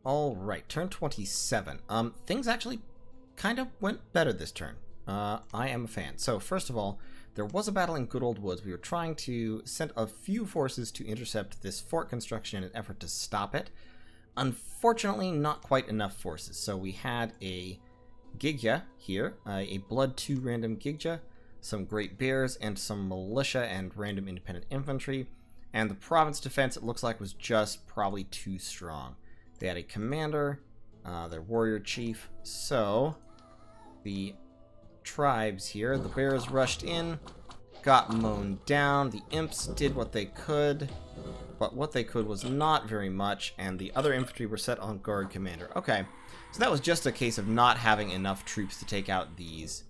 Alright, turn 27. Things actually kind of went better this turn. I am a fan. So, first of all, there was a battle in Good Old Woods. We were trying to send a few forces to intercept this fort construction in an effort to stop it. Unfortunately, not quite enough forces. So we had a Gigya here, a Blood 2 random Gigya, some Great Bears, and some Militia and random Independent Infantry. And the province defense, it looks like, was just probably too strong. They had a commander, their warrior chief, so the tribes here, the bears rushed in, got mown down, the imps did what they could, but what they could was not very much, and the other infantry were set on guard commander. Okay, so that was just a case of not having enough troops to take out these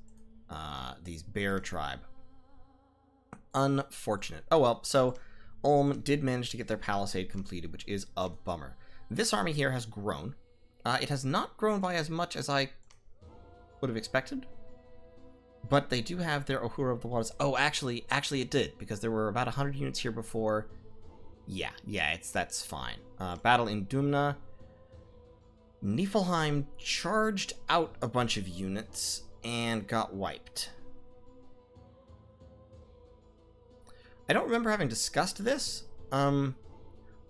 bear tribe. Unfortunate. Oh well, so Ulm did manage to get their palisade completed, which is a bummer. This army here has grown. It has not grown by as much as I would have expected, but they do have their Uhura of the Waters. Oh, actually it did, because there were about 100 units here before. Yeah, that's fine. Battle in Dumna. Niflheim charged out a bunch of units and got wiped. I don't remember having discussed this. I'm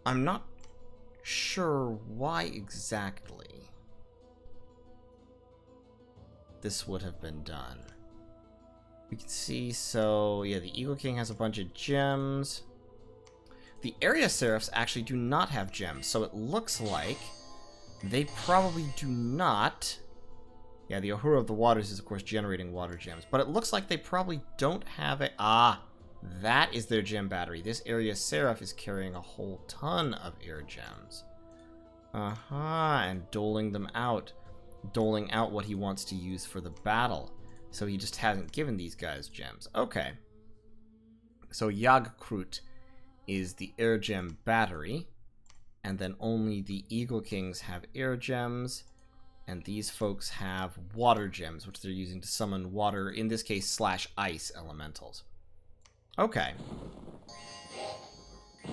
not sure why exactly this would have been done. We can see, so yeah, the Eagle King has a bunch of gems. The area Seraphs actually do not have gems, so it looks like they probably do not. Yeah, the Uhura of the Waters is, of course, generating water gems, but it looks like they probably don't have a... that is their gem battery. This area Seraph is carrying a whole ton of air gems. And doling them out. Doling out what he wants to use for the battle. So he just hasn't given these guys gems. Okay. So Jagdkrut is the air gem battery. And then only the Eagle Kings have air gems. And these folks have water gems, which they're using to summon water, in this case, /ice elementals. Okay.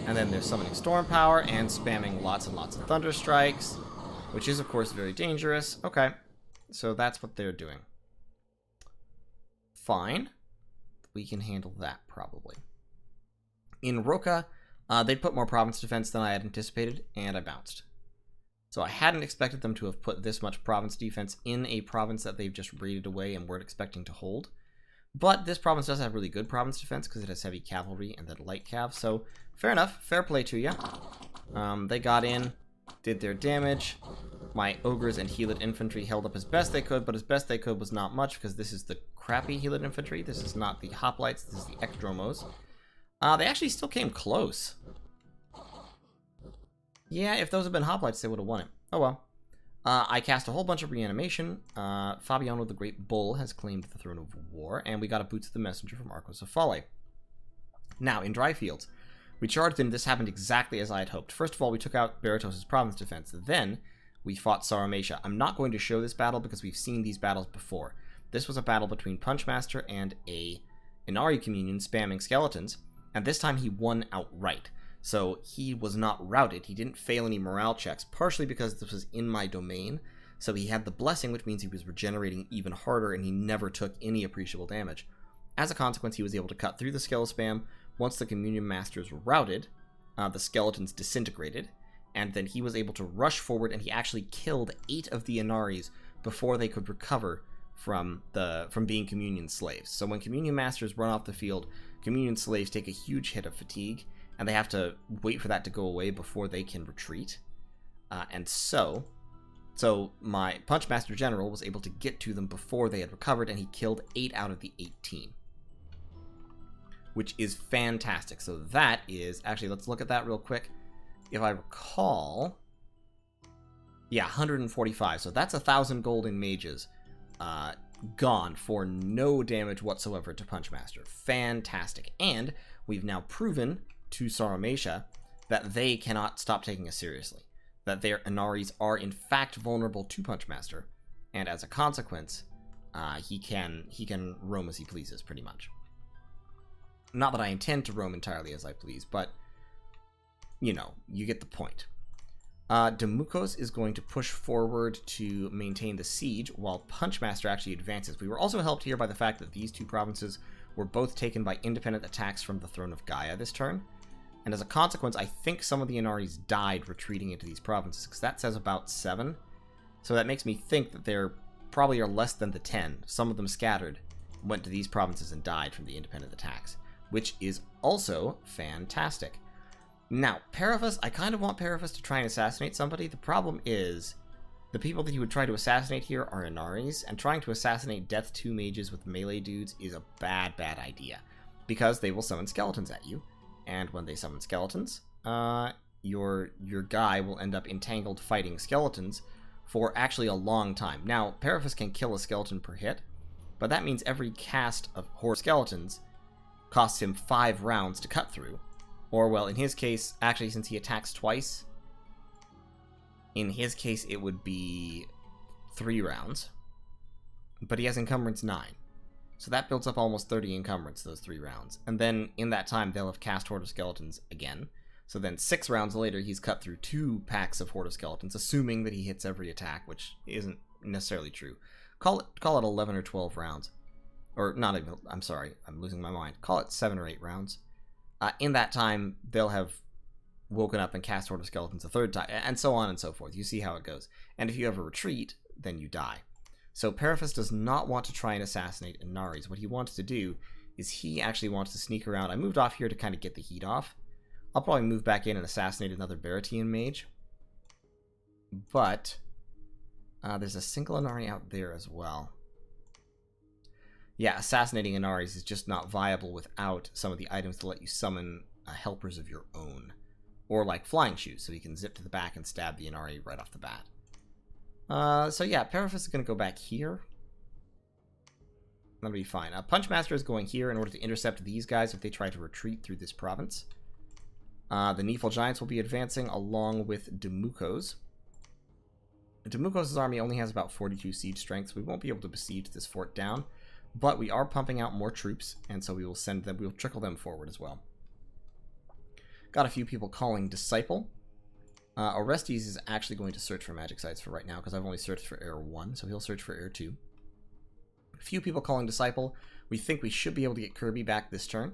And then they're summoning storm power and spamming lots and lots of thunder strikes, which is, of course, very dangerous. Okay. So that's what they're doing. Fine. We can handle that, probably. In Roka, they put more province defense than I had anticipated, and I bounced. So I hadn't expected them to have put this much province defense in a province that they've just raided away and weren't expecting to hold. But this province does have really good province defense because it has heavy cavalry and then light cav, so fair enough. Fair play to you. They got in, did their damage. My ogres and Heeled infantry held up as best they could, but as best they could was not much because this is the crappy Heeled infantry. This is not the hoplites, this is the Ekdromos. They actually still came close. Yeah, if those had been hoplites, they would have won it. Oh well. I cast a whole bunch of reanimation. Fabiano the Great Bull has claimed the Throne of War, and we got a Boots of the Messenger from Arcos of Folly. Now, in Dry Fields, we charged in. This happened exactly as I had hoped. First of all, we took out Baratos' province defense. Then, we fought Saramasha. I'm not going to show this battle because we've seen these battles before. This was a battle between Punchmaster and a Inari Communion spamming skeletons, and this time he won outright. So he was not routed. He didn't fail any morale checks, partially because this was in my domain. So he had the blessing, which means he was regenerating even harder, and he never took any appreciable damage. As a consequence, he was able to cut through the skeleton spam. Once the Communion Masters were routed, the skeletons disintegrated, and then he was able to rush forward, and he actually killed 8 of the Inaris before they could recover from being Communion slaves. So when Communion Masters run off the field, Communion slaves take a huge hit of fatigue, and they have to wait for that to go away before they can retreat. And so my Punchmaster General was able to get to them before they had recovered, and he killed 8 out of the 18. Which is fantastic. So that is... Actually, let's look at that real quick. If I recall... Yeah, 145. So that's 1,000 gold in mages. Gone for no damage whatsoever to Punchmaster. Fantastic. And we've now proven to Saramasha that they cannot stop taking us seriously. That their Inaris are in fact vulnerable to Punchmaster, and as a consequence, he can roam as he pleases, pretty much. Not that I intend to roam entirely as I please, but you know, you get the point. Demukos is going to push forward to maintain the siege, while Punchmaster actually advances. We were also helped here by the fact that these two provinces were both taken by independent attacks from the Throne of Gaia this turn. And as a consequence, I think some of the Inaris died retreating into these provinces, because that says about 7. So that makes me think that there probably are less than the 10. Some of them scattered, went to these provinces and died from the independent attacks, which is also fantastic. Now, Periphas, I kind of want Periphas to try and assassinate somebody. The problem is, the people that he would try to assassinate here are Inaris, and trying to assassinate Death 2 mages with melee dudes is a bad idea, because they will summon skeletons at you, and when they summon skeletons, your guy will end up entangled fighting skeletons for actually a long time. Now, Periphas can kill a skeleton per hit, but that means every cast of Horde skeletons costs him 5 rounds to cut through. Or, well, in his case, actually, since he attacks twice, in his case, it would be 3 rounds. But he has encumbrance 9. So that builds up almost 30 encumbrance, those 3 rounds. And then, in that time, they'll have cast Horde of Skeletons again. So then, 6 rounds later, he's cut through 2 packs of Horde of Skeletons, assuming that he hits every attack, which isn't necessarily true. Call it 11 or 12 rounds. Or, not even, I'm sorry, I'm losing my mind. Call it 7 or 8 rounds. In that time, they'll have woken up and cast Horde of Skeletons a 3rd time, and so on and so forth. You see how it goes. And if you ever retreat, then you die. So Periphas does not want to try and assassinate Inaris. What he wants to do is he actually wants to sneak around. I moved off here to kind of get the heat off. I'll probably move back in and assassinate another Baratian mage. But there's a single Inari out there as well. Yeah, assassinating Inaris is just not viable without some of the items to let you summon helpers of your own. Or like Flying Shoes, so you can zip to the back and stab the Inari right off the bat. So yeah, Periphas is going to go back here. That'll be fine. Punchmaster is going here in order to intercept these guys if they try to retreat through this province. The Nephil Giants will be advancing along with Demukos. Demukos' army only has about 42 siege strength, so we won't be able to besiege this fort down. But we are pumping out more troops, and so we will send them, we'll trickle them forward as well. Got a few people calling Disciple. Orestes is actually going to search for magic sites for right now, because I've only searched for Air 1, so he'll search for Air 2. A few people calling Disciple. We think we should be able to get Kirby back this turn,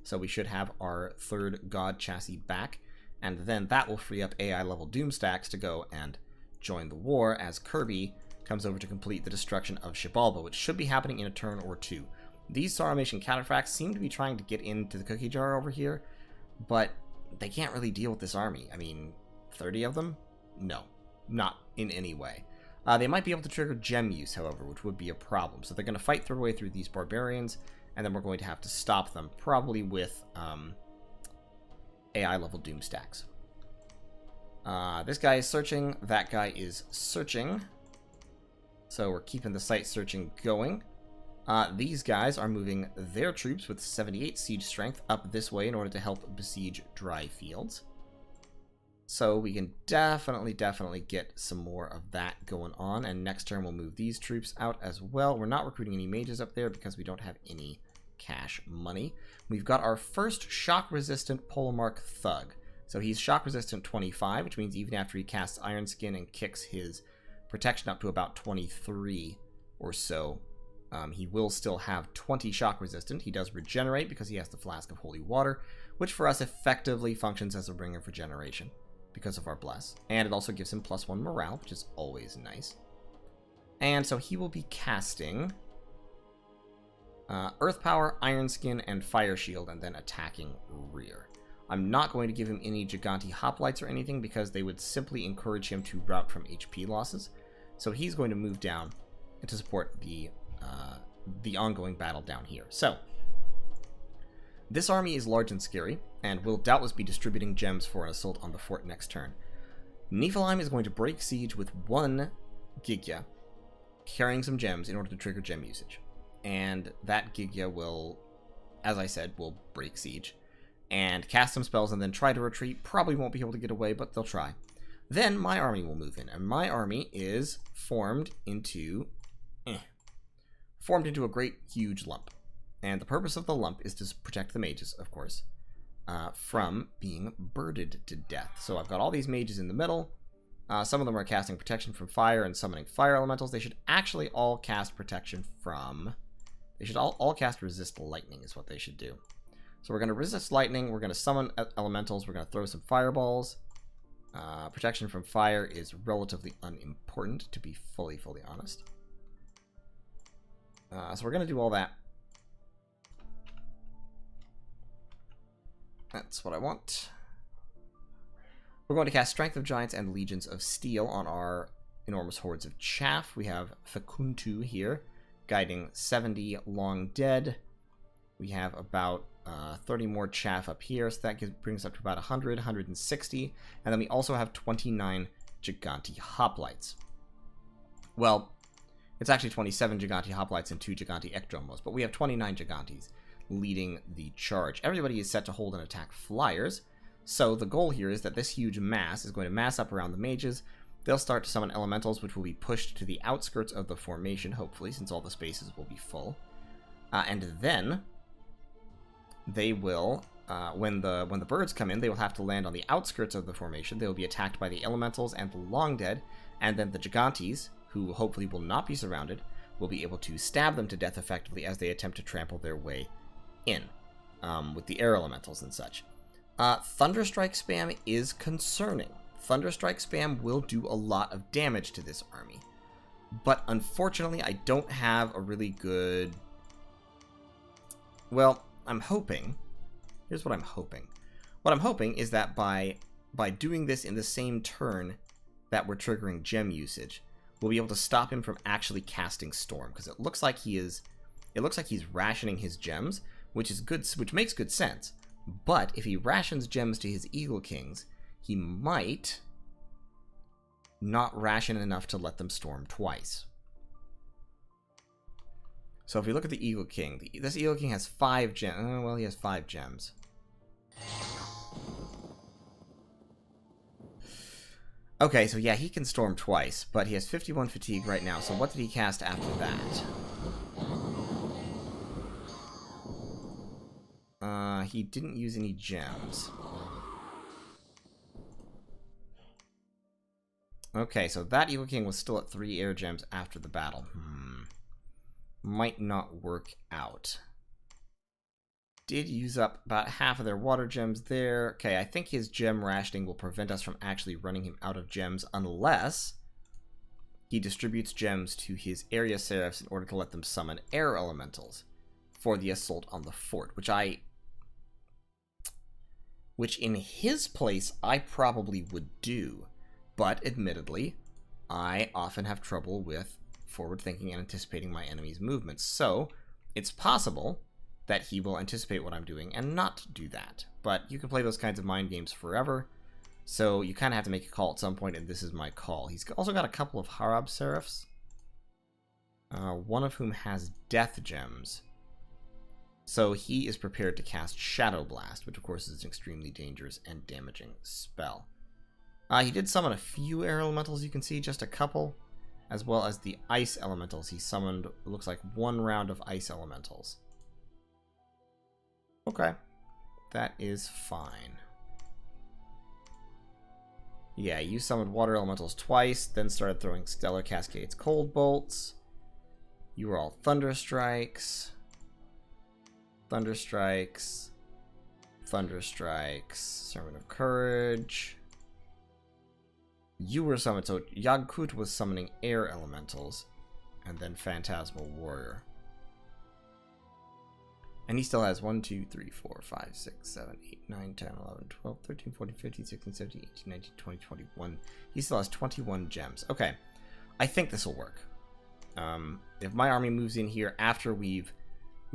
so we should have our 3rd God chassis back, and then that will free up AI level Doom stacks to go and join the war as Kirby comes over to complete the destruction of Xibalba, which should be happening in a turn or 2. These Sauronation Cataphracts seem to be trying to get into the cookie jar over here, but they can't really deal with this army. I mean, 30 of them? No, not in any way. They might be able to trigger gem use, however, which would be a problem. So they're going to fight their way through these barbarians, and then we're going to have to stop them, probably with AI level Doom stacks. This guy is searching, that guy is searching. So we're keeping the site searching going. These guys are moving their troops with 78 siege strength up this way in order to help besiege dry fields. So we can definitely get some more of that going on. And next turn we'll move these troops out as well. We're not recruiting any mages up there because we don't have any cash money. We've got our first shock-resistant Polemarch Thug. So he's shock-resistant 25, which means even after he casts Iron Skin and kicks his protection up to about 23 or so, he will still have 20 shock resistant. He does regenerate because he has the Flask of Holy Water, which for us effectively functions as a ring of regeneration because of our bless. And it also gives him +1 morale, which is always nice. And so he will be casting Earth Power, Iron Skin, and Fire Shield, and then attacking rear. I'm not going to give him any Giganti Hoplites or anything because they would simply encourage him to rout from HP losses. So he's going to move down to support the ongoing battle down here. So this army is large and scary, and will doubtless be distributing gems for an assault on the fort next turn. Niflheim is going to break siege with 1 Gigya, carrying some gems in order to trigger gem usage. And that Gigya will, as I said, will break siege and cast some spells and then try to retreat. Probably won't be able to get away, but they'll try. Then my army will move in, and my army is formed into a great huge lump. And the purpose of the lump is to protect the mages, of course, from being birded to death. So I've got all these mages in the middle, Some of them are casting protection from fire and summoning fire elementals. They should actually all cast protection from... They should all cast resist lightning is what they should do. So we're going to resist lightning. We're going to summon elementals. We're going to throw some fireballs. Protection from fire is relatively unimportant, to be fully honest. So we're going to do all that. That's what I want. We're going to cast Strength of Giants and Legions of Steel on our enormous hordes of chaff. We have Fecuntu here, guiding 70 long dead. We have about 30 more chaff up here, so that brings up to about 100, 160. And then we also have 29 Giganti Hoplites. Well, it's actually 27 Giganti Hoplites and 2 Giganti Ekdromos, but we have 29 Gigantis leading the charge. Everybody is set to hold and attack flyers, so the goal here is that this huge mass is going to mass up around the mages. They'll start to summon elementals, which will be pushed to the outskirts of the formation, hopefully, since all the spaces will be full. And then they will, when the birds come in, they will have to land on the outskirts of the formation. They will be attacked by the elementals and the long dead, and then the Gigantes, who hopefully will not be surrounded, will be able to stab them to death effectively as they attempt to trample their way in, with the air elementals and such. Thunderstrike spam is concerning. Thunderstrike spam will do a lot of damage to this army, but unfortunately I don't have a really good... Well, I'm hoping... Here's what I'm hoping. What I'm hoping is that by doing this in the same turn that we're triggering gem usage, we'll be able to stop him from actually casting Storm, because it looks like he's rationing his gems, which is good, which makes good sense. But if he rations gems to his Eagle Kings, he might not ration enough to let them storm twice. So if we look at the Eagle King, this Eagle King has 5 gems. Well, he has 5 gems. Okay, so yeah, he can storm twice, but he has 51 fatigue right now. So what did he cast after that? He didn't use any gems. Okay, so that Eagle King was still at 3 air gems after the battle. Might not work out. Did use up about half of their water gems there. Okay, I think his gem rationing will prevent us from actually running him out of gems unless he distributes gems to his area seraphs in order to let them summon air elementals for the assault on the fort, which in his place I probably would do, but admittedly I often have trouble with forward thinking and anticipating my enemy's movements, so it's possible that he will anticipate what I'm doing and not do that. But you can play those kinds of mind games forever, so you kind of have to make a call at some point, and this is my call. He's also got a couple of Harab Seraphs, one of whom has death gems. So he is prepared to cast Shadow Blast, which of course is an extremely dangerous and damaging spell. He did summon a few air elementals, you can see, just a couple, as well as the ice elementals. He summoned, it looks like, 1 round of ice elementals. Okay, that is fine. Yeah, you summoned water elementals twice, then started throwing Stellar Cascades Cold Bolts. You were all Thunderstrikes. Thunderstrikes. Thunderstrikes. Sermon of Courage. You were summoned, so Yagkut was summoning air elementals, and then Phantasmal Warrior. And he still has 1, 2, 3, 4, 5, 6, 7, 8, 9, 10, 11, 12, 13, 14, 15, 16, 17, 18, 19, 20, 21. He still has 21 gems. Okay, I think this will work. If my army moves in here after we've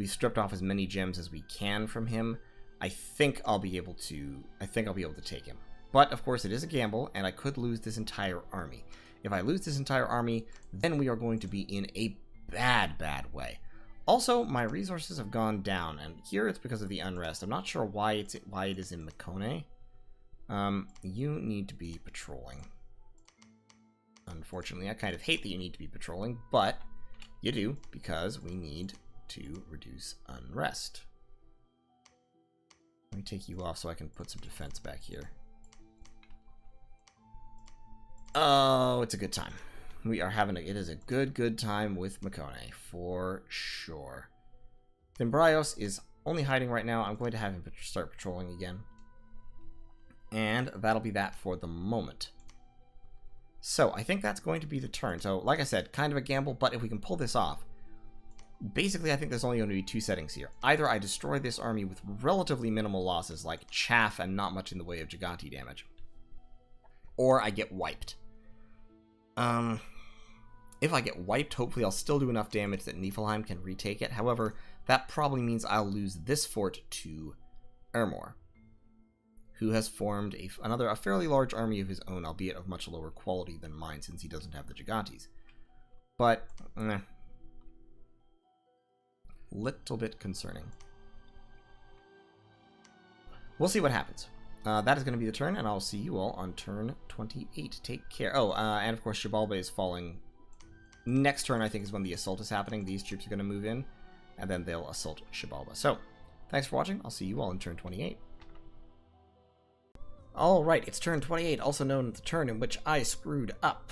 stripped off as many gems as we can from him, I think I'll be able to take him. But of course it is a gamble, and I could lose this entire army. If I lose this entire army, then we are going to be in a bad way. Also, my resources have gone down, and here it's because of the unrest. I'm not sure why it is in Mikone. You need to be patrolling. Unfortunately, I kind of hate that you need to be patrolling, but you do, because we need to reduce unrest. Let me take you off so I can put some defense back here. Oh, it's a good time. We are having it is a good time with Makone, for sure. Thimbrios is only hiding right now. I'm going to have him start patrolling again. And that'll be that for the moment. So, I think that's going to be the turn. So, like I said, kind of a gamble, but if we can pull this off, basically I think there's only going to be two settings here. Either I destroy this army with relatively minimal losses, like chaff and not much in the way of Gigante damage, or I get wiped. If I get wiped, hopefully I'll still do enough damage that Niflheim can retake it. However, that probably means I'll lose this fort to Ermor, who has formed a fairly large army of his own, albeit of much lower quality than mine since he doesn't have the Gigantes. But, little bit concerning. We'll see what happens. That is going to be the turn, and I'll see you all on turn 28. Take care. Oh, and of course, Xibalba is falling. Next turn, I think, is when the assault is happening. These troops are going to move in, and then they'll assault Xibalba. So, thanks for watching. I'll see you all in turn 28. Alright, it's turn 28, also known as the turn in which I screwed up.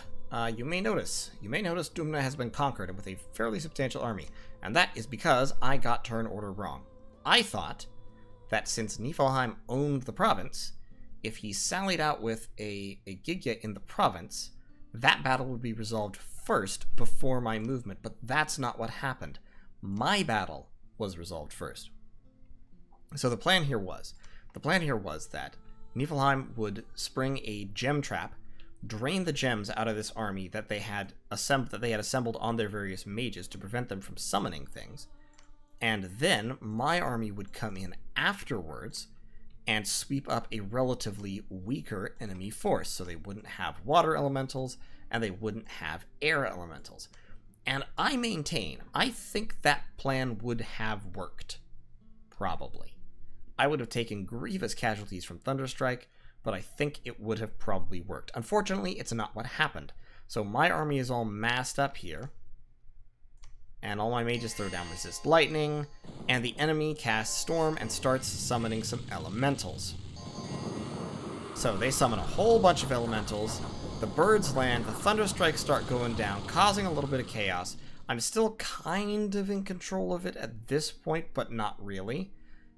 You may notice Dumna has been conquered with a fairly substantial army, and that is because I got turn order wrong. I thought that since Niflheim owned the province, if he sallied out with a Gigya in the province, that battle would be resolved first before my movement, but that's not what happened. My battle was resolved first. So the plan here was that Niflheim would spring a gem trap, drain the gems out of this army that they had assembled on their various mages to prevent them from summoning things, and then my army would come in afterwards and sweep up a relatively weaker enemy force, so they wouldn't have water elementals and they wouldn't have air elementals. And I maintain, I think that plan would have worked. Probably. I would have taken grievous casualties from Thunderstrike, but I think it would have probably worked. Unfortunately, it's not what happened. So my army is all massed up here, and all my mages throw down Resist Lightning, and the enemy casts Storm and starts summoning some elementals. So they summon a whole bunch of elementals, the birds land, the Thunderstrikes start going down, causing a little bit of chaos. I'm still kind of in control of it at this point, but not really.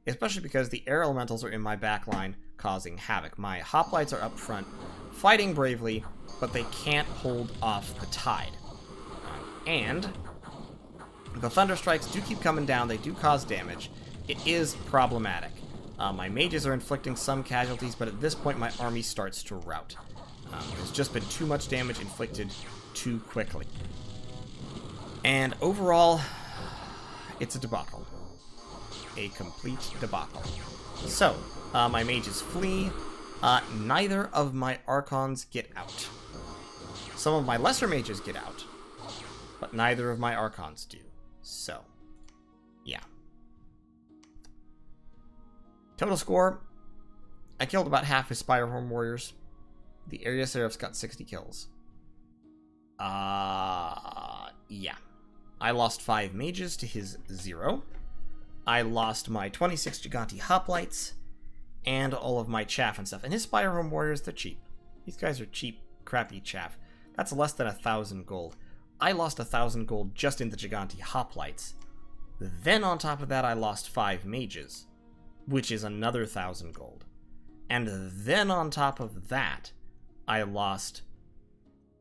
Especially because the air elementals are in my backline, causing havoc. My hoplites are up front, fighting bravely, but they can't hold off the tide. And the Thunderstrikes do keep coming down, they do cause damage. It is problematic. My mages are inflicting some casualties, but at this point my army starts to rout. There's just been too much damage inflicted too quickly. And overall, it's a debacle. A complete debacle. So, my mages flee. Neither of my Archons get out. Some of my lesser mages get out, but neither of my Archons do. So, yeah. Total score, I killed about half his Spirehorn warriors. The Area Seraphs got 60 kills. Yeah. I lost 5 mages to his 0. I lost my 26 Gigante hoplites, and all of my chaff and stuff. And his Spirehorn warriors, they're cheap. These guys are cheap, crappy chaff. That's less than 1,000 gold. I lost 1,000 gold just in the Gigante hoplites. Then on top of that, I lost 5 mages, which is another 1,000 gold. And then on top of that, I lost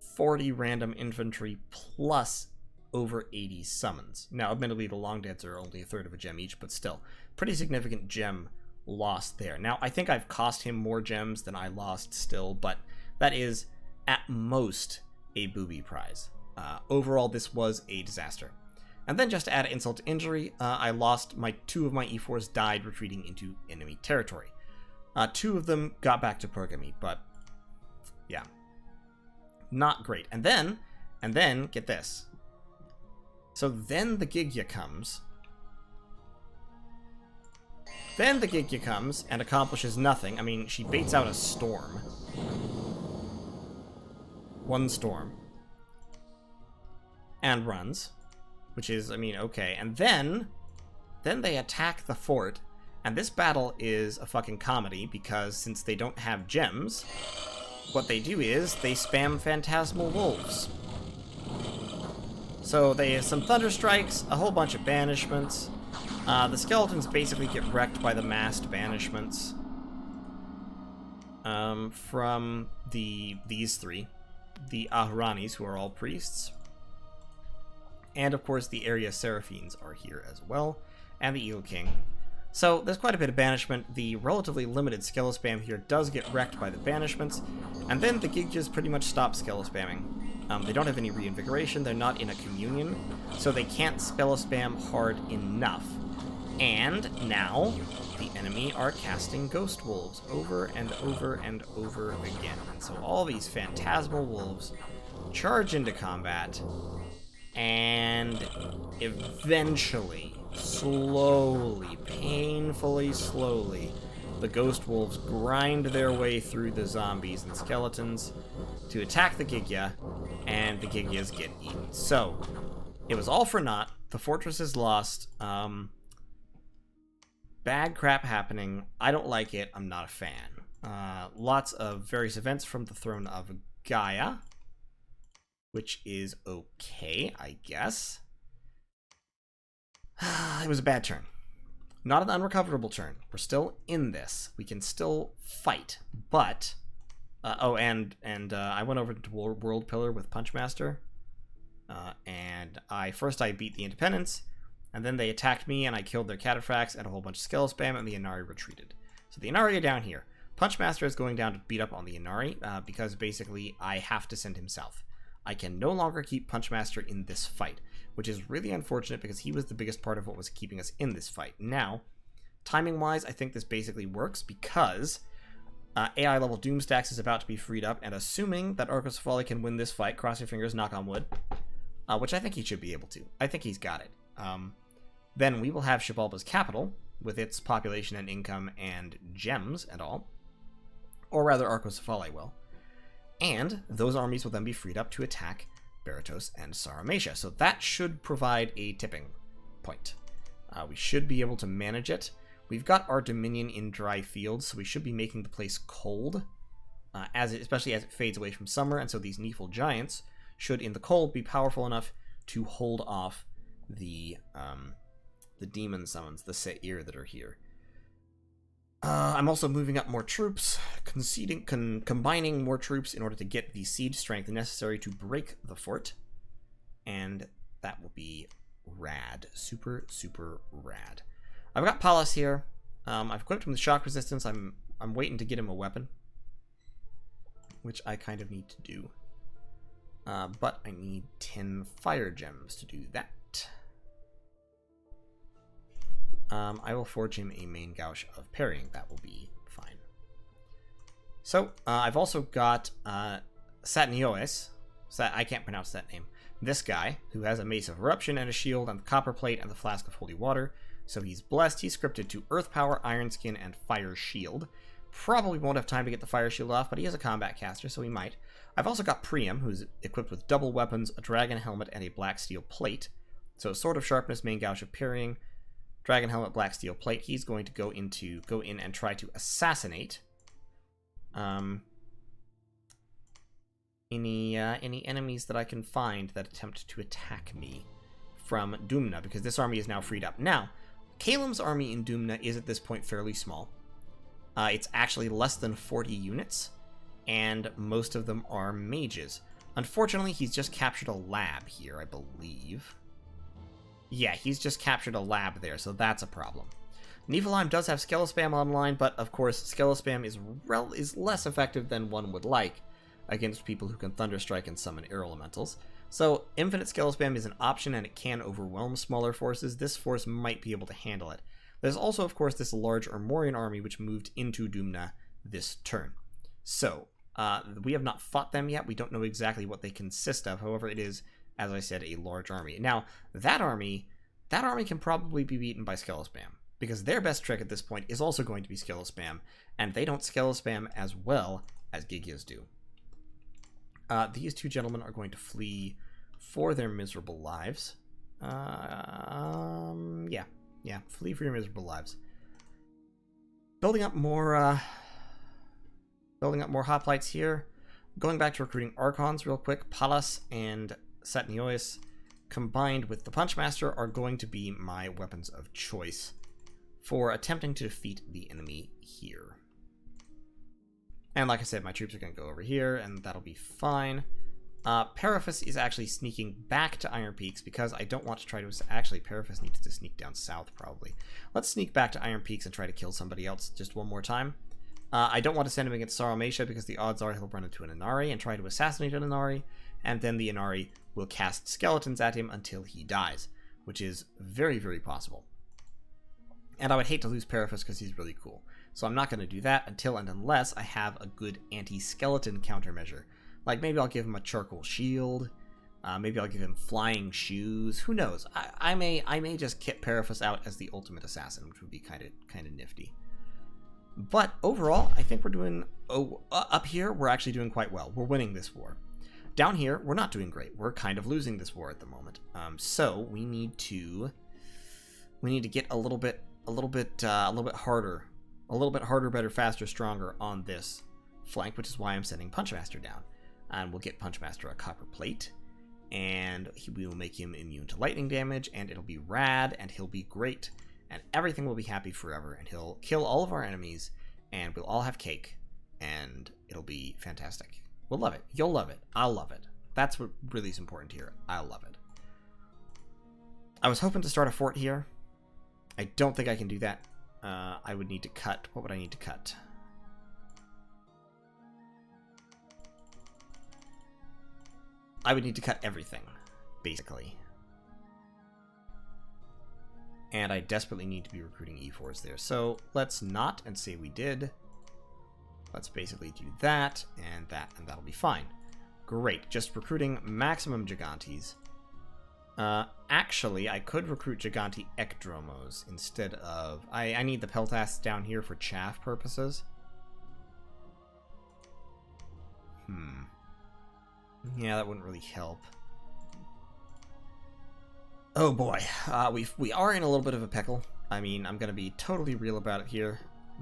40 random infantry plus over 80 summons. Now, admittedly, the Long Deads are only a third of a gem each, but still, pretty significant gem loss there. Now, I think I've cost him more gems than I lost still, but that is, at most, a booby prize. Overall, this was a disaster. And then, just to add insult to injury, I lost 2 of my E4s died retreating into enemy territory. 2 of them got back to Pergami, but yeah, not great. And then, get this. So then the Gigya comes. Then the Gigya comes and accomplishes nothing. I mean, she baits out a storm. 1 storm. And runs. Which is, I mean, okay. And then they attack the fort. And this battle is a fucking comedy because since they don't have gems, what they do is they spam Phantasmal Wolves. So they have some Thunder Strikes, a whole bunch of banishments. The skeletons basically get wrecked by the massed banishments from these three. The Ahuranis, who are all priests. And of course the area Seraphines are here as well, and the Eel King. So there's quite a bit of banishment. The relatively limited Skele spam here does get wrecked by the banishments, and then the Gigyas pretty much stop Skele spamming. They don't have any reinvigoration, they're not in a communion, so they can't spell spam hard enough. And now, the enemy are casting Ghost Wolves over and over and over again. And so all these Phantasmal Wolves charge into combat, and eventually, slowly, painfully slowly, the Ghost Wolves grind their way through the zombies and skeletons to attack the Gigya, and the Gigyas get eaten. So, it was all for naught. The fortress is lost. Bad crap happening. I don't like it. I'm not a fan. Lots of various events from the Throne of Gaia, which is okay, I guess. It was a bad turn. Not an unrecoverable turn. We're still in this. We can still fight, but... and I went over to World Pillar with Punchmaster, and I beat the Independents, and then they attacked me, and I killed their Cataphracts and a whole bunch of Skele spam, and the Inari retreated. So the Inari are down here. Punchmaster is going down to beat up on the Inari, because basically I have to send him south. I can no longer keep Punchmaster in this fight, which is really unfortunate because he was the biggest part of what was keeping us in this fight. Now, timing-wise, I think this basically works because AI level Doomstacks is about to be freed up, and assuming that Arcos of Folly can win this fight, cross your fingers, knock on wood, which I think he should be able to. I think he's got it. Then we will have Xibalba's capital, with its population and income and gems and all. Or rather, Arcos of Folly will. And those armies will then be freed up to attack Baratos and Saramatia. So that should provide a tipping point. We should be able to manage it. We've got our Dominion in dry fields, so we should be making the place cold, especially as it fades away from summer, and so these Nephil Giants should, in the cold, be powerful enough to hold off the demon summons, the Seir that are here. I'm also moving up more troops, combining more troops in order to get the siege strength necessary to break the fort, and that will be rad. Super, super rad. I've got Palas here. I've equipped him with shock resistance. I'm waiting to get him a weapon, which I kind of need to do. But I need 10 fire gems to do that. I will forge him a main gouge of parrying. That will be fine. So, I've also got Satnioes. I can't pronounce that name. This guy, who has a Mace of Eruption and a shield and the copper plate and the flask of holy water. So he's blessed. He's scripted to Earth Power, Iron Skin, and Fire Shield. Probably won't have time to get the Fire Shield off, but he is a combat caster, so he might. I've also got Priam, who's equipped with double weapons, a dragon helmet, and a black steel plate. So Sword of Sharpness, main gouge of parrying, dragon helmet, black steel plate. He's going to go in and try to assassinate any enemies that I can find that attempt to attack me from Dumna, because this army is now freed up. Now, Kalim's army in Dumna is at this point fairly small. It's actually less than 40 units, and most of them are mages. Unfortunately, he's just captured a lab here, I believe. Yeah, he's just captured a lab there, so that's a problem. Niflheim does have Skele spam online, but of course, Skele spam is less effective than one would like against people who can Thunderstrike and summon air elementals. So, infinite Skele spam is an option, and it can overwhelm smaller forces. This force might be able to handle it. There's also, of course, this large Armorian army which moved into Dumna this turn. So, we have not fought them yet. We don't know exactly what they consist of. However, it is, as I said, a large army. Now, that army can probably be beaten by Skele spam, because their best trick at this point is also going to be Skele spam, and they don't Skele spam as well as Gigyas do. These two gentlemen are going to flee for their miserable lives. Yeah, flee for your miserable lives. Building up more hoplites here. Going back to recruiting Archons real quick, Pallas and Satniois combined with the Punchmaster are going to be my weapons of choice for attempting to defeat the enemy here. And like I said, my troops are going to go over here, and that'll be fine. Periphas is actually sneaking back to Iron Peaks because I don't want to try to... Actually, Periphas needs to sneak down south, probably. Let's sneak back to Iron Peaks and try to kill somebody else just one more time. I don't want to send him against Saramatia because the odds are he'll run into an Inari and try to assassinate an Inari, and then the Inari will cast skeletons at him until he dies, which is very, very possible. And I would hate to lose Periphas because he's really cool. So I'm not going to do that until and unless I have a good anti-skeleton countermeasure. Like, maybe I'll give him a charcoal shield. Maybe I'll give him flying shoes. Who knows? I may just kit Periphas out as the ultimate assassin, which would be kind of nifty. But overall, I think we're doing... up here, we're actually doing quite well. We're winning this war. Down here, we're not doing great. We're kind of losing this war at the moment. So we need to get a little bit harder, better, faster, stronger on this flank, which is why I'm sending Punchmaster down. And we'll get Punchmaster a copper plate, and we will make him immune to lightning damage, and it'll be rad, and he'll be great, and everything will be happy forever, and he'll kill all of our enemies, and we'll all have cake, and it'll be fantastic. We'll love it. You'll love it. I'll love it. That's what really is important here. I'll love it. I was hoping to start a fort here. I don't think I can do that. I would need to cut. What would I need to cut? I would need to cut everything, basically. And I desperately need to be recruiting E4s there. So let's not and say we did. Let's basically do that, and that'll be fine. Great. Just recruiting maximum Gigantes. Actually, I could recruit Gigante Ekdromos instead of... I need the Peltas down here for chaff purposes. Yeah, that wouldn't really help. Oh boy, we are in a little bit of a pickle. I mean, I'm going to be totally real about it here.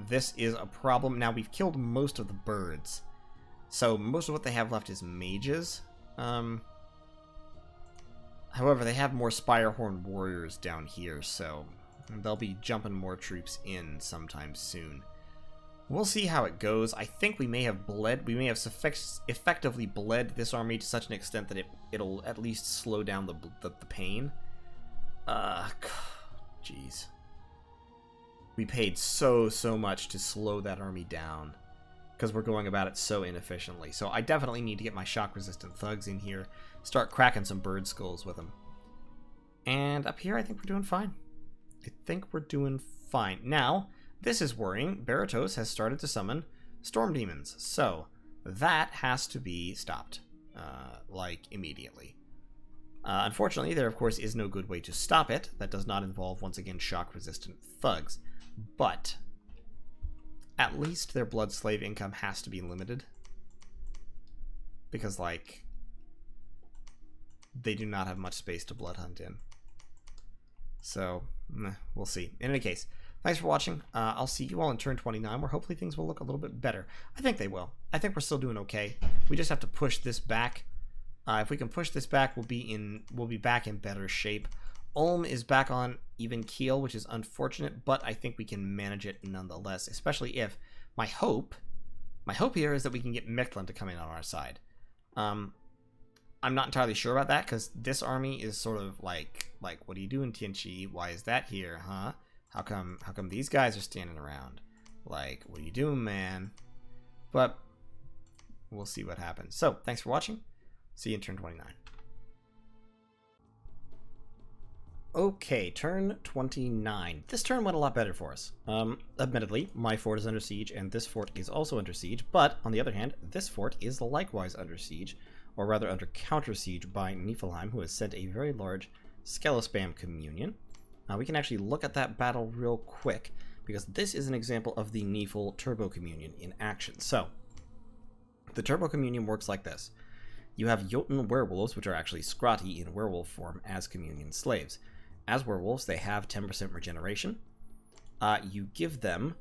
This is a problem. Now, we've killed most of the birds, so most of what they have left is mages. However, they have more Spirehorn warriors down here, so they'll be jumping more troops in sometime soon. We'll see how it goes. I think we may have effectively bled this army to such an extent that it'll at least slow down the pain. Jeez. We paid so much to slow that army down because we're going about it so inefficiently. So I definitely need to get my shock-resistant thugs in here, start cracking some bird skulls with them. And up here, I think we're doing fine. Now, this is worrying. Baratos has started to summon storm demons, so that has to be stopped, like, immediately. Unfortunately, there, of course, is no good way to stop it. That does not involve, once again, shock-resistant thugs. But at least their blood slave income has to be limited. Because, like, they do not have much space to blood hunt in. So, we'll see. In any case, thanks for watching. I'll see you all in turn 29, where hopefully things will look a little bit better. I think they will. I think we're still doing okay. We just have to push this back. If we can push this back, we'll be back in better shape. Ulm is back on even keel, which is unfortunate, but I think we can manage it nonetheless, especially if my hope here is that we can get Mechlin to come in on our side. I'm not entirely sure about that, because this army is sort of like, what are you doing, Tianchi? Why is that here, huh? How come these guys are standing around? Like, what are you doing, man? But we'll see what happens. So, thanks for watching. See you in turn 29. Okay, turn 29. This turn went a lot better for us. Admittedly, my fort is under siege, and this fort is also under siege, but, on the other hand, this fort is likewise under siege, or rather under counter siege by Niflheim, who has sent a very large Skelospam communion. We can actually look at that battle real quick, because this is an example of the Nifl Turbo Communion in action. So, the Turbo Communion works like this. You have Jotun werewolves, which are actually Scrati in werewolf form, as communion slaves. As werewolves, they have 10% regeneration. You give them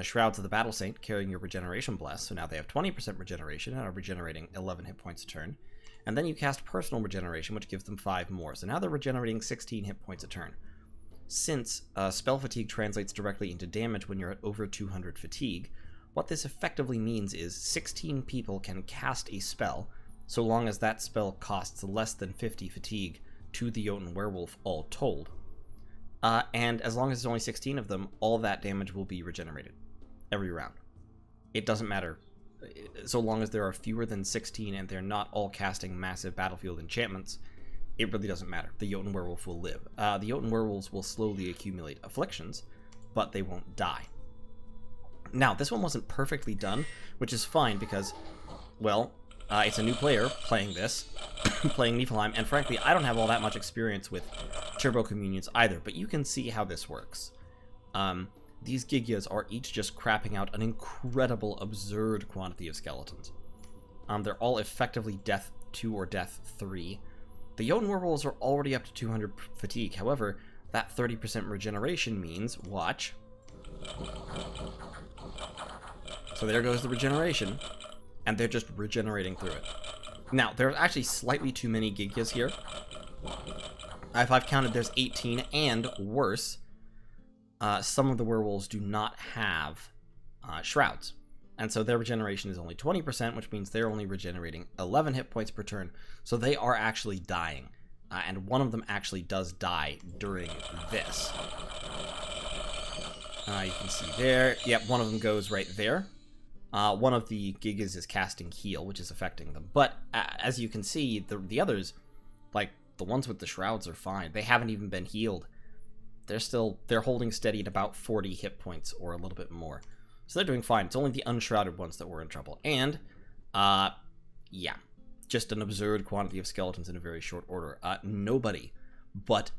Shrouds of the Battle Saint, carrying your Regeneration Bless, so now they have 20% regeneration and are regenerating 11 hit points a turn. And then you cast Personal Regeneration, which gives them 5 more, so now they're regenerating 16 hit points a turn. Since Spell Fatigue translates directly into damage when you're at over 200 fatigue, what this effectively means is 16 people can cast a spell, so long as that spell costs less than 50 fatigue to the Jotun Werewolf all told. And as long as there's only 16 of them, all that damage will be regenerated every round. It doesn't matter. So long as there are fewer than 16 and they're not all casting massive battlefield enchantments, it really doesn't matter. The Jotun Werewolf will live. The Jotun Werewolves will slowly accumulate afflictions, but they won't die. Now, this one wasn't perfectly done, which is fine because, well, it's a new player playing this, playing Niflheim, and frankly, I don't have all that much experience with Turbo Communions either, but you can see how this works. These Gigyas are each just crapping out an incredible, absurd quantity of skeletons. They're all effectively Death 2 or Death 3. The Jotun Werewolves are already up to 200 fatigue, however, that 30% regeneration means, watch. So there goes the regeneration, and they're just regenerating through it. Now, there's actually slightly too many Gigyas here. If I've counted, there's 18, and worse, some of the werewolves do not have shrouds. And so their regeneration is only 20%, which means they're only regenerating 11 hit points per turn. So they are actually dying. And one of them actually does die during this. You can see there. Yep, one of them goes right there. One of the Gigas is casting heal, which is affecting them. But as you can see, the others, like the ones with the shrouds, are fine. They haven't even been healed. They're holding steady at about 40 hit points or a little bit more. So they're doing fine. It's only the unshrouded ones that were in trouble. And, yeah, just an absurd quantity of skeletons in a very short order. Nobody Skella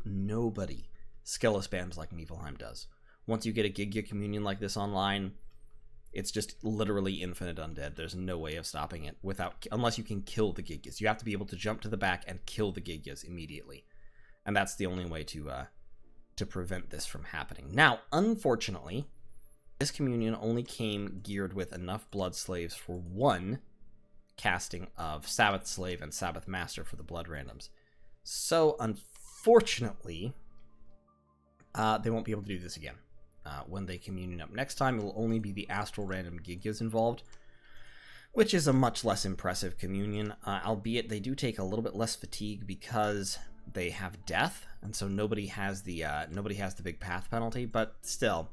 spams like Niflheim does. Once you get a Gigya Communion like this online, it's just literally infinite undead. There's no way of stopping it unless you can kill the Gigyas. You have to be able to jump to the back and kill the Gigyas immediately. And that's the only way to prevent this from happening. Now, unfortunately, this communion only came geared with enough blood slaves for one casting of Sabbath Slave and Sabbath Master for the blood randoms. So, unfortunately, they won't be able to do this again. When they communion up next time, it will only be the Astral Random Gigyas involved, which is a much less impressive communion, albeit they do take a little bit less fatigue because they have death, and so nobody has the big path penalty. But still,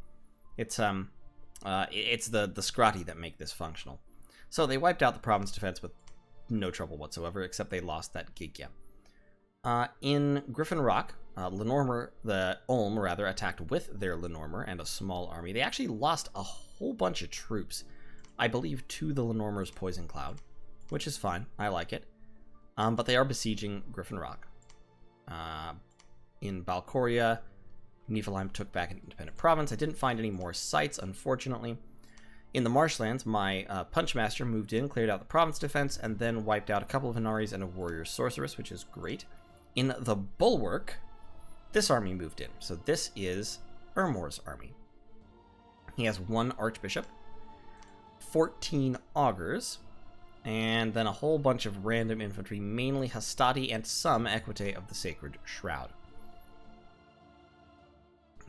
it's the Scrati that make this functional. So they wiped out the province defense with no trouble whatsoever, except they lost that Gigya. In Griffin Rock, the Ulm attacked with their Lenormor and a small army. They actually lost a whole bunch of troops, I believe, to the Lenormor's Poison Cloud, which is fine. I like it. But they are besieging Griffin Rock. In Balcoria, Niflheim took back an independent province. I didn't find any more sites, unfortunately. In the marshlands, my Punchmaster moved in, cleared out the province defense, and then wiped out a couple of Inaris and a warrior sorceress, which is great. In the Bulwark, this army moved in. So this is Ermor's army. He has 1 Archbishop, 14 Augurs, and then a whole bunch of random infantry, mainly Hastati and some Equite of the Sacred Shroud.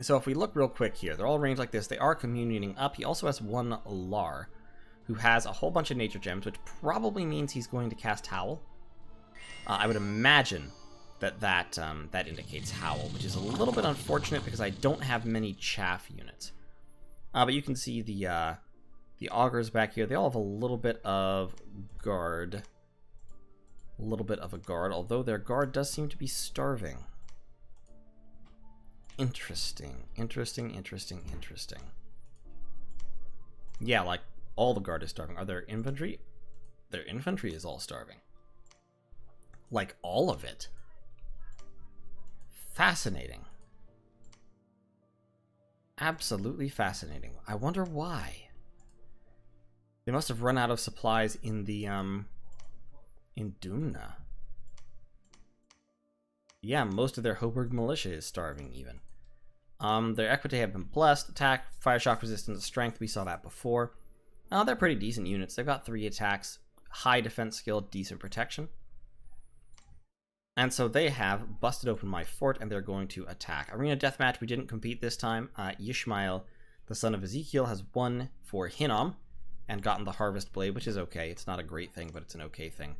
So if we look real quick here, they're all arranged like this. They are communioning up. He also has 1 Lar, who has a whole bunch of nature gems, which probably means he's going to cast Howl. I would imagine that indicates Howl, which is a little bit unfortunate because I don't have many chaff units. But you can see the augurs back here. They all have a little bit of guard. A little bit of a guard, although their guard does seem to be starving. Interesting. Yeah, like, all the guard is starving. Are their infantry? Their infantry is all starving. Like, all of it. Fascinating. Absolutely fascinating. I wonder why. They must have run out of supplies in the, in Dumna. Yeah, most of their Hoburg militia is starving, even. Their equity have been blessed. Attack, fire shock resistance, strength. We saw that before. They're pretty decent units. They've got 3 attacks, high defense skill, decent protection. And so they have busted open my fort, and they're going to attack. Arena Deathmatch, we didn't compete this time. Yishmael, the son of Ezekiel, has won for Hmmm and gotten the Harvest Blade, which is okay. It's not a great thing, but it's an okay thing.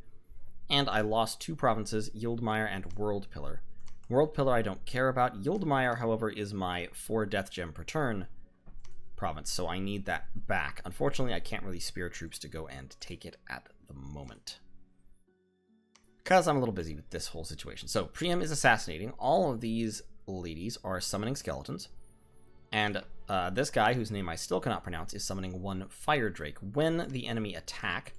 And I lost 2 provinces, Yildmire and World Pillar. World Pillar I don't care about. Yildmire, however, is my 4 Death Gem per turn province, so I need that back. Unfortunately, I can't really spare troops to go and take it at the moment, because I'm a little busy with this whole situation. So Priam is assassinating. All of these ladies are summoning skeletons. And this guy, whose name I still cannot pronounce, is summoning 1 Fire Drake. When the enemy attack,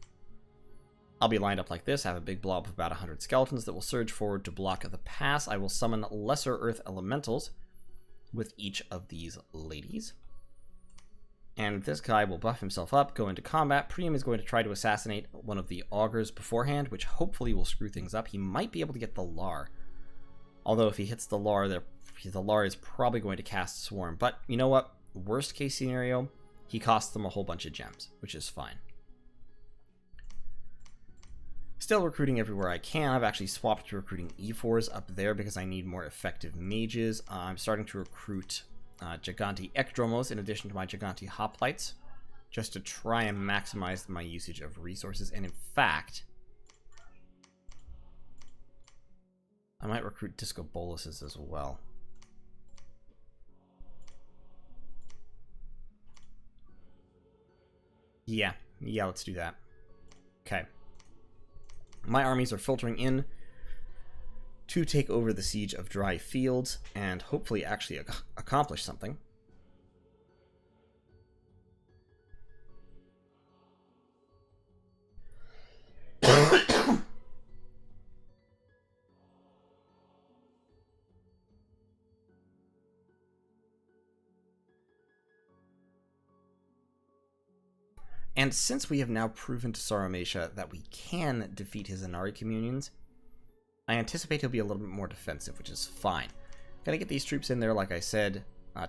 I'll be lined up like this. I have a big blob of about 100 skeletons that will surge forward to block the pass. I will summon Lesser Earth Elementals with each of these ladies. And this guy will buff himself up, go into combat. Priam is going to try to assassinate one of the augurs beforehand, which hopefully will screw things up. He might be able to get the Lar. Although if he hits the Lar, the Lar is probably going to cast Swarm. But you know what? Worst case scenario, he costs them a whole bunch of gems, which is fine. Still recruiting everywhere I can. I've actually swapped to recruiting E4s up there because I need more effective mages. I'm starting to recruit Giganti Ekdromos in addition to my Giganti Hoplites, just to try and maximize my usage of resources. And in fact, I might recruit Disco Boluses as well. Yeah, let's do that. Okay. My armies are filtering in to take over the siege of Dry Fields and hopefully actually accomplish something. And since we have now proven to Saramesha that we can defeat his Inari communions, I anticipate he'll be a little bit more defensive, which is fine. Gonna get these troops in there, like I said.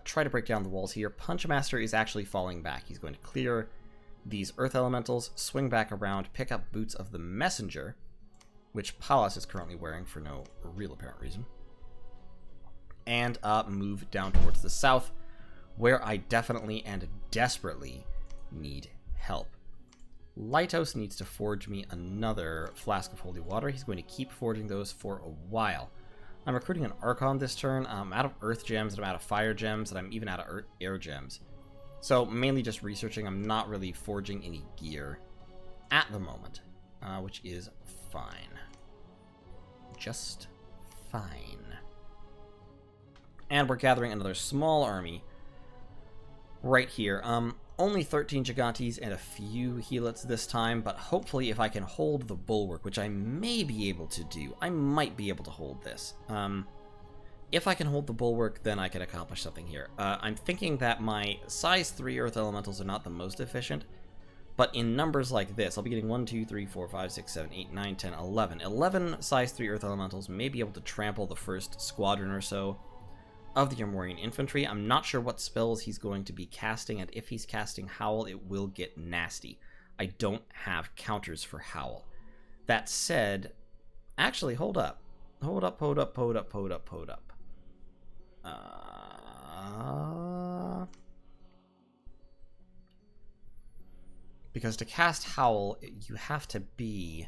Try to break down the walls here. Punchmaster is actually falling back. He's going to clear these Earth Elementals, swing back around, pick up Boots of the Messenger, which Palas is currently wearing for no real apparent reason, and move down towards the south, where I definitely and desperately need help. Lytos needs to forge me another flask of holy water. He's going to keep forging those for a while. I'm recruiting an Archon this turn. I'm out of Earth Gems, and I'm out of Fire Gems, and I'm even out of Air Gems. So mainly just researching. I'm not really forging any gear at the moment, which is fine. Just fine. And we're gathering another small army right here. Only 13 Gigantes and a few Helots this time, but hopefully if I can hold the Bulwark, which I may be able to do, I might be able to hold this. If I can hold the Bulwark, then I can accomplish something here. I'm thinking that my size 3 Earth Elementals are not the most efficient, but in numbers like this, I'll be getting 1, 2, 3, 4, 5, 6, 7, 8, 9, 10, 11. 11 size 3 Earth Elementals may be able to trample the first squadron or so of the Armorian Infantry. I'm not sure what spells he's going to be casting, and if he's casting Howl, it will get nasty. I don't have counters for Howl. That said, actually, hold up. Hold up. Because to cast Howl, you have to be...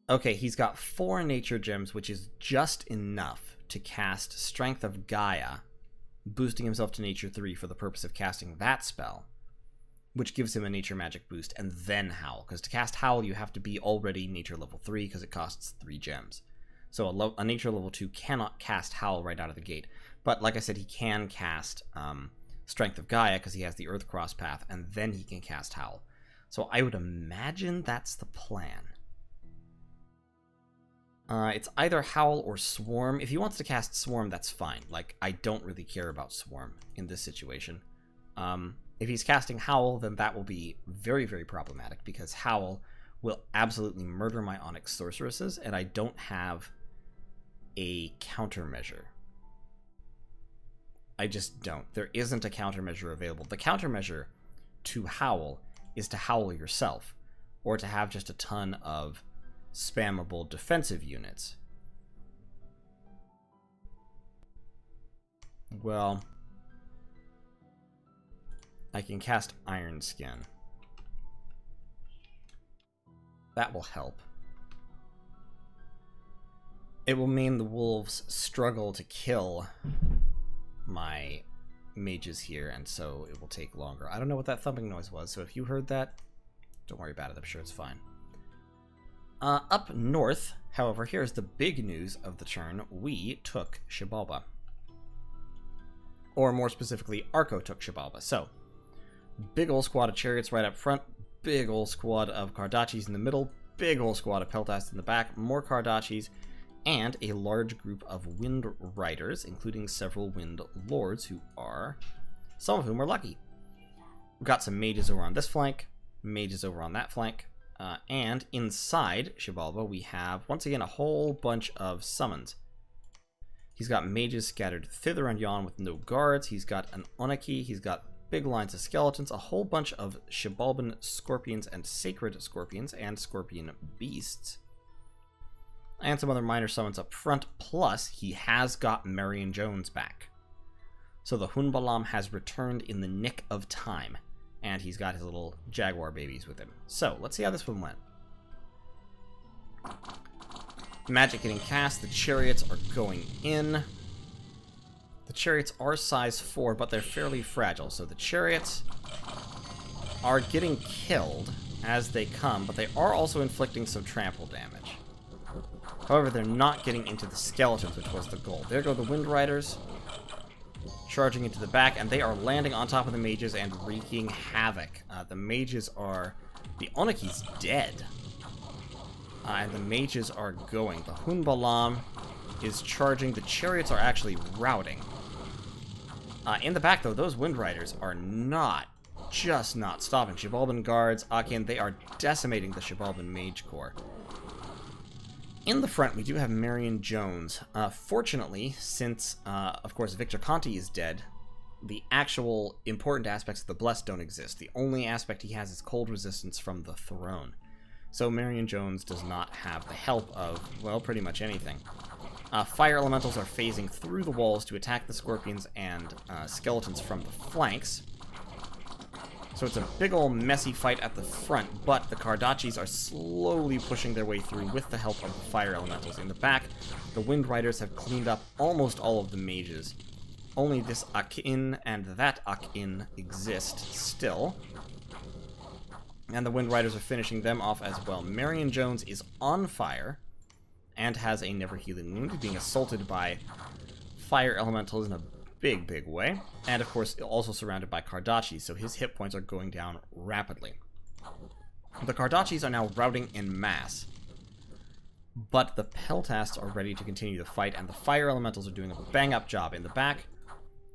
Okay, he's got 4 nature gems, which is just enough to cast Strength of Gaia, boosting himself to nature 3 for the purpose of casting that spell, which gives him a nature magic boost, and then Howl. Because to cast Howl, you have to be already nature level 3, because it costs 3 gems. So a nature level 2 cannot cast Howl right out of the gate. But like I said, he can cast Strength of Gaia, because he has the Earth Cross path, and then he can cast Howl. So I would imagine that's the plan. It's either Howl or Swarm. If he wants to cast Swarm, that's fine. Like, I don't really care about Swarm in this situation. If he's casting Howl, then that will be very, very problematic, because Howl will absolutely murder my Onyx Sorceresses, and I don't have a countermeasure I just don't. There isn't a countermeasure available. The countermeasure to Howl is to Howl yourself, or to have just a ton of spammable defensive units. Well, I can cast Iron Skin. That will help. It will mean the wolves struggle to kill my mages here, and so it will take longer. I don't know what that thumping noise was, so if you heard that, don't worry about it. I'm sure it's fine. Up north, however, here's the big news of the turn. We took Xibalba. Or more specifically, Arco took Xibalba. So, big ol' squad of chariots right up front, big ol' squad of Kardachis in the middle, big ol' squad of Peltasts in the back, more Kardachis, and a large group of Wind Riders, including several Wind Lords, some of whom are lucky. We've got some mages over on this flank, mages over on that flank, and inside Xibalba we have, once again, a whole bunch of summons. He's got mages scattered thither and yon with no guards, he's got an Onaki, he's got big lines of skeletons, a whole bunch of Xibalban scorpions and sacred scorpions and scorpion beasts, and some other minor summons up front, plus he has got Marion Jones back. So the Hunbalam has returned in the nick of time, and he's got his little jaguar babies with him. So, let's see how this one went. Magic getting cast, the chariots are going in. The chariots are size 4, but they're fairly fragile, so the chariots are getting killed as they come, but they are also inflicting some trample damage. However, they're not getting into the skeletons, which was the goal. There go the Wind Riders, charging into the back, and they are landing on top of the mages and wreaking havoc. The mages are... The Onaki's dead. And the mages are going. The Hunbalam is charging. The chariots are actually routing. In the back, though, those Wind Riders are just not stopping. Xibalban guards, Akin, they are decimating the Xibalban Mage Corps. In the front, we do have Marion Jones. Fortunately, since, of course, Victor Conti is dead, the actual important aspects of the Blessed don't exist. The only aspect he has is cold resistance from the throne. So Marion Jones does not have the help of, well, pretty much anything. Fire elementals are phasing through the walls to attack the scorpions and skeletons from the flanks. So it's a big ol' messy fight at the front, but the Kardachis are slowly pushing their way through with the help of the fire elementals. In the back, the Wind Riders have cleaned up almost all of the mages. Only this Akin and that Akin exist still. And the Wind Riders are finishing them off as well. Marion Jones is on fire and has a never healing wound, being assaulted by fire elementals in a big way, and of course also surrounded by Kardachis, so his hit points are going down rapidly. The Kardachis are now routing en masse, but the Peltasts are ready to continue the fight, and the fire elementals are doing a bang-up job. In the back,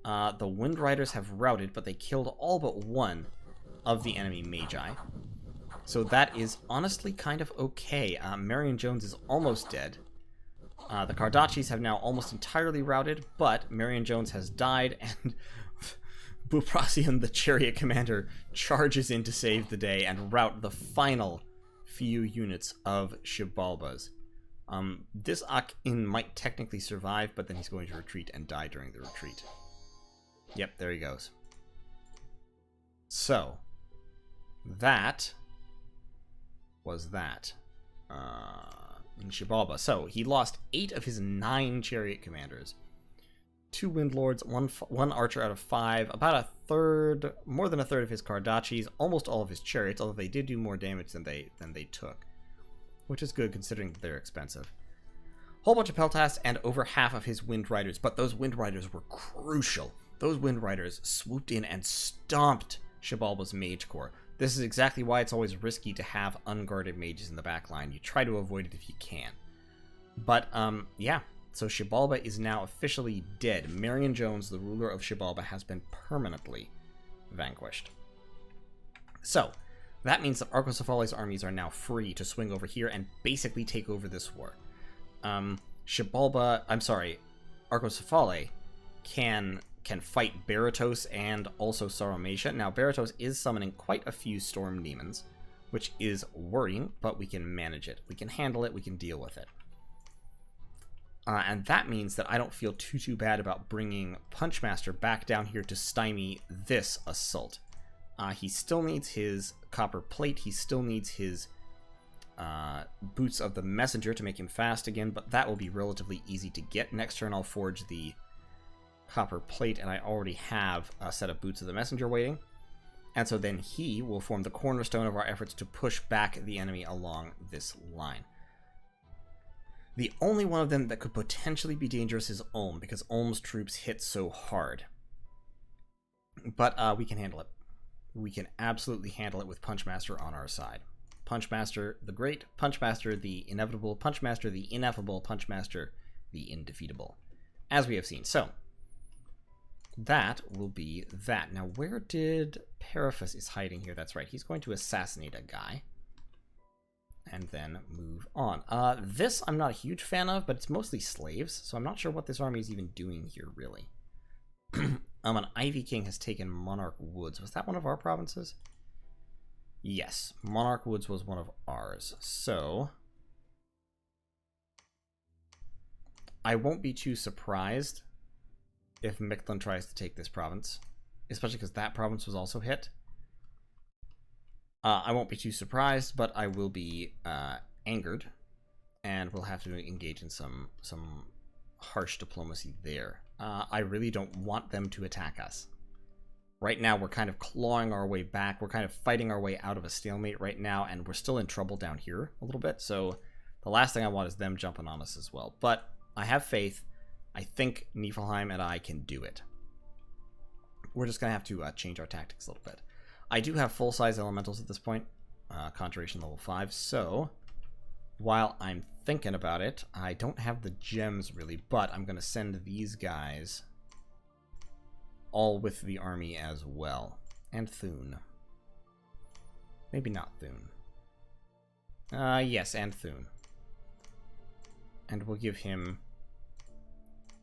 the Wind Riders have routed, but they killed all but one of the enemy Magi, so that is honestly kind of okay. Marion Jones is almost dead. The Kardachis have now almost entirely routed, but Marion Jones has died, and Buprasian, the chariot commander, charges in to save the day and rout the final few units of Xibalbas. This Akin might technically survive, but then he's going to retreat and die during the retreat. Yep, there he goes. So, that was that. In Xibalba. So, he lost 8 of his 9 chariot commanders. 2 Wind Lords, 1 archer out of 5, about a third, more than a third of his Kardachis, almost all of his chariots, although they did do more damage than they took. Which is good, considering that they're expensive. Whole bunch of Peltasts and over half of his Wind Riders, but those Wind Riders were crucial. Those Wind Riders swooped in and stomped Xibalba's Mage Corps. This is exactly why it's always risky to have unguarded mages in the backline. You try to avoid it if you can. But, yeah. So Xibalba is now officially dead. Marion Jones, the ruler of Xibalba, has been permanently vanquished. So, that means that Arcoscephale's armies are now free to swing over here and basically take over this war. Arcocephale can can fight Baratos and also Sauromatia. Now, Baratos is summoning quite a few Storm Demons, which is worrying, but we can manage it. We can handle it. We can deal with it. And that means that I don't feel too bad about bringing Punchmaster back down here to stymie this assault. He still needs his copper plate. He still needs his boots of the messenger to make him fast again, but that will be relatively easy to get. Next turn I'll forge the copper plate, and I already have a set of boots of the messenger waiting. And so then he will form the cornerstone of our efforts to push back the enemy along this line. The only one of them that could potentially be dangerous is Ulm, because Ulm's troops hit so hard. But we can handle it. We can absolutely handle it with Punchmaster on our side. Punchmaster the Great, Punchmaster the Inevitable, Punchmaster the Ineffable, Punchmaster the Indefeatable, as we have seen. So, that will be that. Now, where did Periphas is hiding here? That's right, he's going to assassinate a guy. And then move on. This I'm not a huge fan of, but it's mostly slaves, so I'm not sure what this army is even doing here, really. An Ivy King has taken Monarch Woods. Was that one of our provinces? Yes, Monarch Woods was one of ours. So, I won't be too surprised if Mictlan tries to take this province, especially because that province was also hit. I won't be too surprised, but I will be angered, and we'll have to engage in some harsh diplomacy there. I really don't want them to attack us. Right now, we're kind of clawing our way back. We're kind of fighting our way out of a stalemate right now, and we're still in trouble down here a little bit, so the last thing I want is them jumping on us as well. But I have faith. I think Niflheim and I can do it. We're just going to have to change our tactics a little bit. I do have full-size elementals at this point, Conjuration level 5, so while I'm thinking about it, I don't have the gems really, but I'm going to send these guys all with the army as well. And Thune. Maybe not Thune. Yes, and Thune. And we'll give him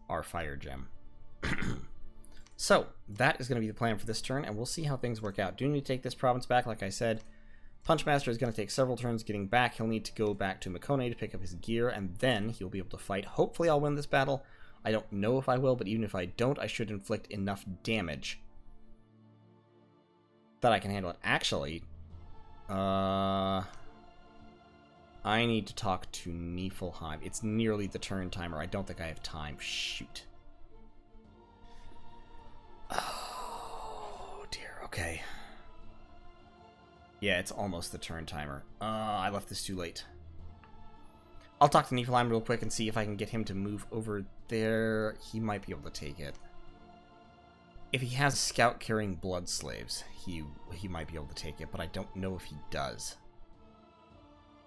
our fire gem. So, that is going to be the plan for this turn, and we'll see how things work out. Do need to take this province back, like I said. Punchmaster is going to take several turns getting back. He'll need to go back to Makone to pick up his gear, and then he'll be able to fight. Hopefully I'll win this battle. I don't know if I will, but even if I don't, I should inflict enough damage that I can handle it. Actually, I need to talk to Niflheim. It's nearly the turn timer. I don't think I have time. Shoot. Oh, dear. Okay. Yeah, it's almost the turn timer. I left this too late. I'll talk to Niflheim real quick and see if I can get him to move over there. He might be able to take it. If he has a scout carrying blood slaves, he might be able to take it, but I don't know if he does.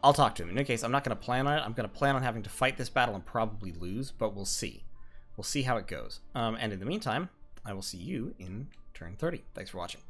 I'll talk to him. In any case, I'm not going to plan on it. I'm going to plan on having to fight this battle and probably lose, but we'll see. We'll see how it goes. And in the meantime, I will see you in turn 30. Thanks for watching.